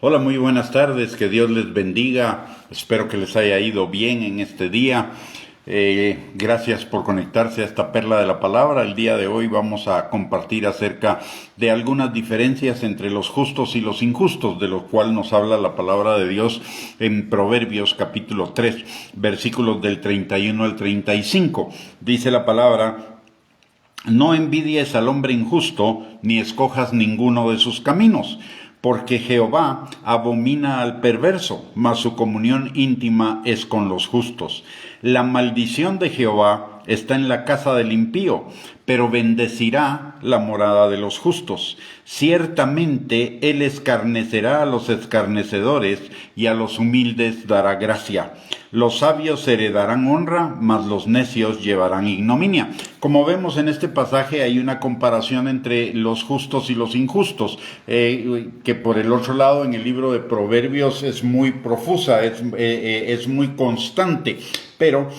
Hola, muy buenas tardes, que Dios les bendiga, espero que les haya ido bien en este día. Gracias por conectarse a esta perla de la palabra. El día de hoy vamos a compartir acerca de algunas diferencias entre los justos y los injustos, de lo cual nos habla la palabra de Dios en Proverbios capítulo 3, versículos del 31 al 35. Dice la palabra: no envidies al hombre injusto, ni escojas ninguno de sus caminos, porque Jehová abomina al perverso, mas su comunión íntima es con los justos. La maldición de Jehová está en la casa del impío, pero bendecirá la morada de los justos. Ciertamente él escarnecerá a los escarnecedores, y a los humildes dará gracia. Los sabios heredarán honra, mas los necios llevarán ignominia. Como vemos en este pasaje, hay una comparación entre los justos y los injustos, que por el otro lado en el libro de Proverbios es muy profusa, es muy constante. Pero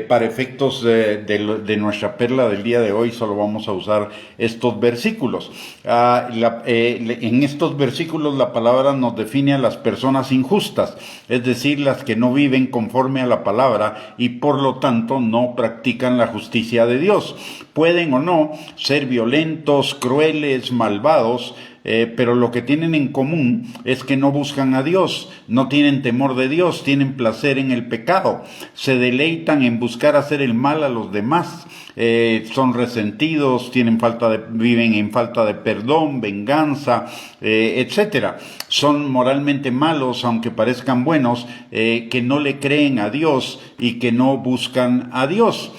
para efectos de nuestra perla del día de hoy solo vamos a usar estos versículos. En estos versículos la palabra nos define a las personas injustas, es decir, las que no viven conforme a la palabra y por lo tanto no practican la justicia de Dios. Pueden o no ser violentos, crueles, malvados, pero lo que tienen en común es que no buscan a Dios, no tienen temor de Dios, tienen placer en el pecado, se deleitan en buscar hacer el mal a los demás, son resentidos, viven en falta de perdón, venganza, etcétera. Son moralmente malos, aunque parezcan buenos, que no le creen a Dios y que no buscan a Dios.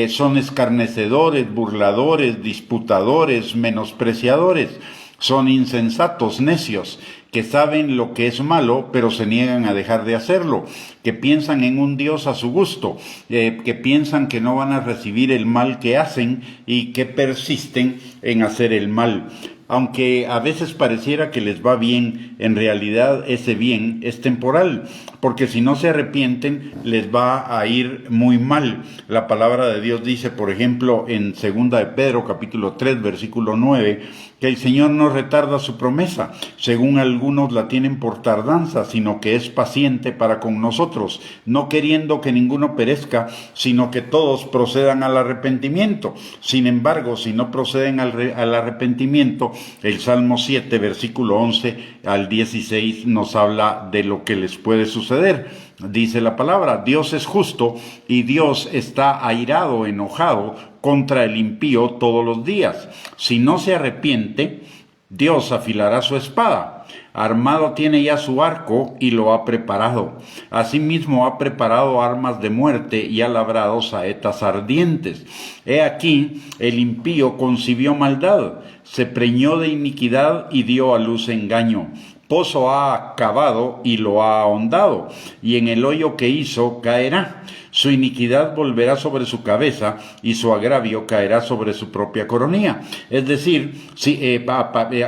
Son escarnecedores, burladores, disputadores, menospreciadores. Son insensatos, necios, que saben lo que es malo, pero se niegan a dejar de hacerlo, que piensan en un Dios a su gusto, que piensan que no van a recibir el mal que hacen y que persisten en hacer el mal. Aunque a veces pareciera que les va bien, en realidad ese bien es temporal, porque si no se arrepienten les va a ir muy mal. La palabra de Dios dice, por ejemplo, en 2 de Pedro capítulo 3 versículo 9, que el Señor no retarda su promesa, según algunos la tienen por tardanza, sino que es paciente para con nosotros, no queriendo que ninguno perezca, sino que todos procedan al arrepentimiento. Sin embargo, si no proceden al arrepentimiento, el Salmo 7, versículo 11 al 16 nos habla de lo que les puede suceder. Dice la palabra: Dios es justo y Dios está airado, enojado contra el impío todos los días. Si no se arrepiente, Dios afilará su espada. Armado tiene ya su arco y lo ha preparado. Asimismo ha preparado armas de muerte y ha labrado saetas ardientes. He aquí, el impío concibió maldad, se preñó de iniquidad y dio a luz engaño. Pozo ha cavado y lo ha ahondado, y en el hoyo que hizo caerá. Su iniquidad volverá sobre su cabeza, y su agravio caerá sobre su propia coronilla. Es decir,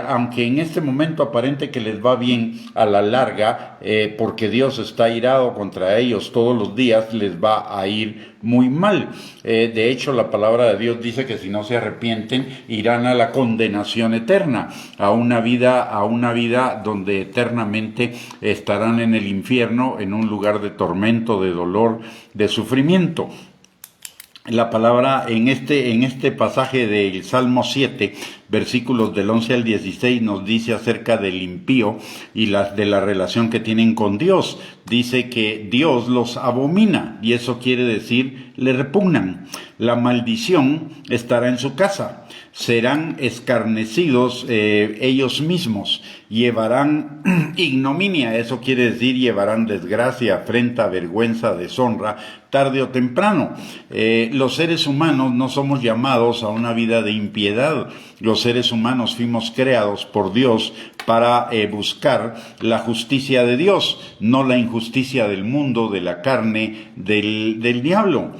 aunque en este momento aparente que les va bien, a la larga, porque Dios está irado contra ellos todos los días, les va a ir muy mal. De hecho, la palabra de Dios dice que si no se arrepienten, irán a la condenación eterna, a una vida donde eternamente estarán en el infierno, en un lugar de tormento, de dolor, de sufrimiento. La palabra en este pasaje del Salmo 7, versículos del 11 al 16, nos dice acerca del impío y de la relación que tienen con Dios. Dice que Dios los abomina, y eso quiere decir le repugnan. La maldición estará en su casa. Serán escarnecidos ellos mismos. Llevarán ignominia, eso quiere decir llevarán desgracia, afrenta, vergüenza, deshonra, tarde o temprano. Los seres humanos no somos llamados a una vida de impiedad. Los seres humanos fuimos creados por Dios para buscar la justicia de Dios, no la injusticia del mundo, de la carne, del diablo.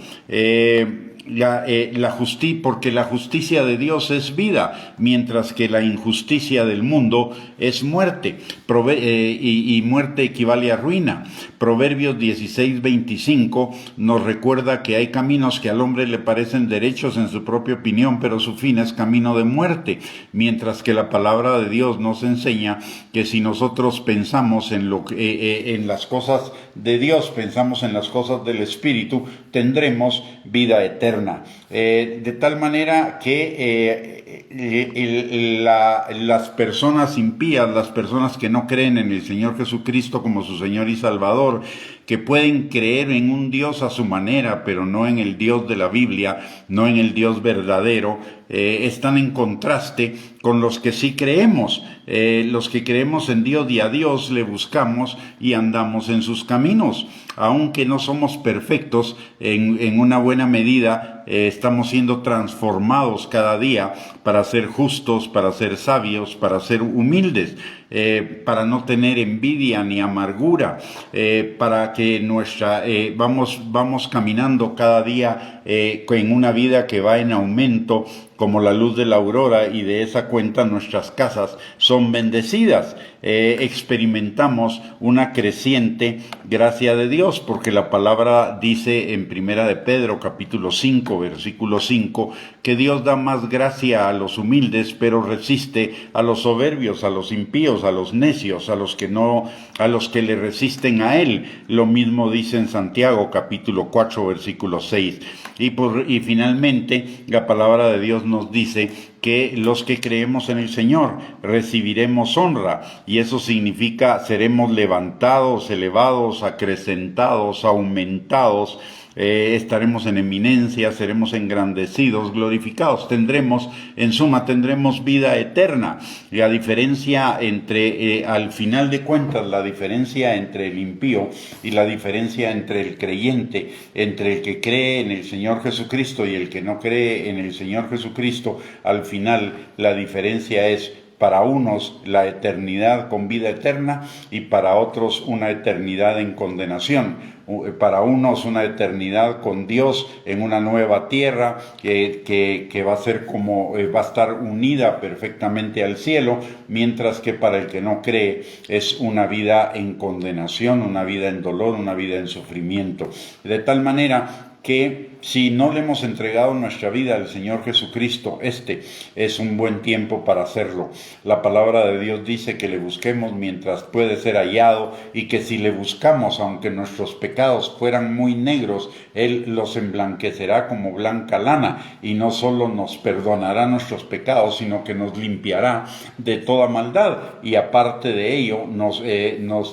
porque la justicia de Dios es vida, mientras que la injusticia del mundo es muerte, y muerte equivale a ruina. Proverbios 16:25 nos recuerda que hay caminos que al hombre le parecen derechos en su propia opinión, pero su fin es camino de muerte, mientras que la palabra de Dios nos enseña que si nosotros pensamos en las cosas de Dios, pensamos en las cosas del Espíritu, tendremos vida eterna. De tal manera que las personas impías, las personas que no creen en el Señor Jesucristo como su Señor y Salvador, que pueden creer en un Dios a su manera, pero no en el Dios de la Biblia, no en el Dios verdadero, están en contraste con los que sí creemos. Los que creemos en Dios y a Dios le buscamos y andamos en sus caminos. Aunque no somos perfectos, en una buena medida estamos siendo transformados cada día para ser justos, para ser sabios, para ser humildes, para no tener envidia ni amargura, para que vamos caminando cada día en una vida que va en aumento como la luz de la aurora, y de esa cuenta nuestras casas son bendecidas. Experimentamos una creciente gracia de Dios, porque la palabra dice en Primera de Pedro capítulo 5 versículo 5 que Dios da más gracia a los humildes, pero resiste a los soberbios, a los impíos, a los necios, a los que le resisten a él. Lo mismo dice en Santiago capítulo 4 versículo 6. Y finalmente la palabra de Dios nos dice que los que creemos en el Señor recibiremos honra, y eso significa seremos levantados, elevados, acrecentados, aumentados, estaremos en eminencia, seremos engrandecidos, glorificados, en suma, tendremos vida eterna. La diferencia al final de cuentas, la diferencia entre el impío y la diferencia entre el creyente, entre el que cree en el Señor Jesucristo y el que no cree en el Señor Jesucristo, al final la diferencia es: para unos la eternidad con vida eterna, y para otros una eternidad en condenación. Para unos una eternidad con Dios en una nueva tierra que va a ser va a estar unida perfectamente al cielo, mientras que para el que no cree es una vida en condenación, una vida en dolor, una vida en sufrimiento. De tal manera que si no le hemos entregado nuestra vida al Señor Jesucristo, este es un buen tiempo para hacerlo. La palabra de Dios dice que le busquemos mientras puede ser hallado, y que si le buscamos, aunque nuestros pecados fueran muy negros, Él los emblanquecerá como blanca lana, y no solo nos perdonará nuestros pecados, sino que nos limpiará de toda maldad, y aparte de ello nos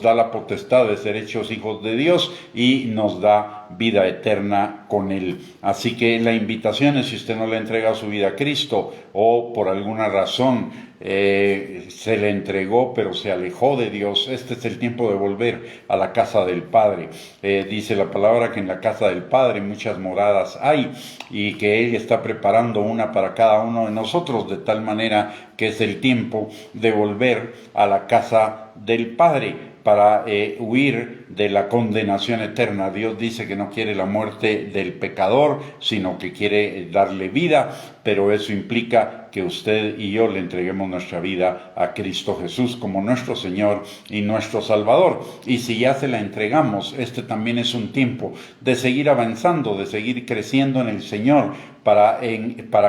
da la potestad de ser hechos hijos de Dios, y nos da vida eterna con Él. Así que la invitación es: si usted no le entrega su vida a Cristo, o por alguna razón se le entregó pero se alejó de Dios, este es el tiempo de volver a la casa del Padre. Dice la palabra que en la casa del Padre muchas moradas hay, y que Él está preparando una para cada uno de nosotros, de tal manera que es el tiempo de volver a la casa del Padre para huir de la condenación eterna. Dios dice que no quiere la muerte del pecador, sino que quiere darle vida, pero eso implica que usted y yo le entreguemos nuestra vida a Cristo Jesús como nuestro Señor y nuestro Salvador. Y si ya se la entregamos, este también es un tiempo de seguir avanzando, de seguir creciendo en el Señor, para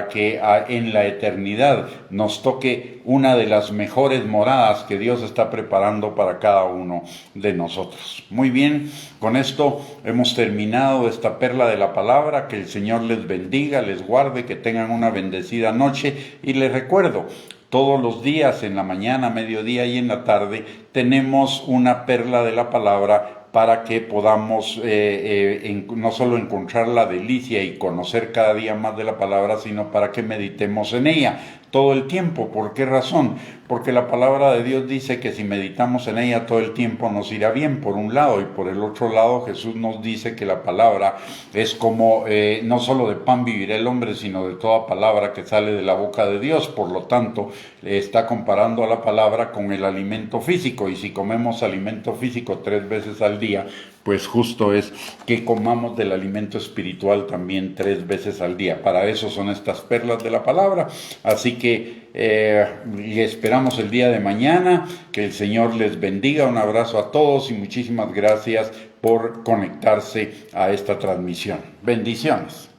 que en la eternidad nos toque una de las mejores moradas que Dios está preparando para cada uno de nosotros. Muy bien, con esto hemos terminado esta perla de la palabra. Que el Señor les bendiga, les guarde, que tengan una bendecida noche, y les recuerdo: todos los días, en la mañana, mediodía y en la tarde, tenemos una perla de la palabra para que podamos no solo encontrar la delicia y conocer cada día más de la palabra, sino para que meditemos en ella todo el tiempo. ¿Por qué razón? Porque la palabra de Dios dice que si meditamos en ella todo el tiempo nos irá bien, por un lado, y por el otro lado Jesús nos dice que la palabra es como no solo de pan vivirá el hombre, sino de toda palabra que sale de la boca de Dios. Por lo tanto, está comparando a la palabra con el alimento físico, y si comemos alimento físico 3 veces al día, pues justo es que comamos del alimento espiritual también 3 veces al día. Para eso son estas perlas de la palabra. Así que esperamos el día de mañana. Que el Señor les bendiga. Un abrazo a todos y muchísimas gracias por conectarse a esta transmisión. Bendiciones.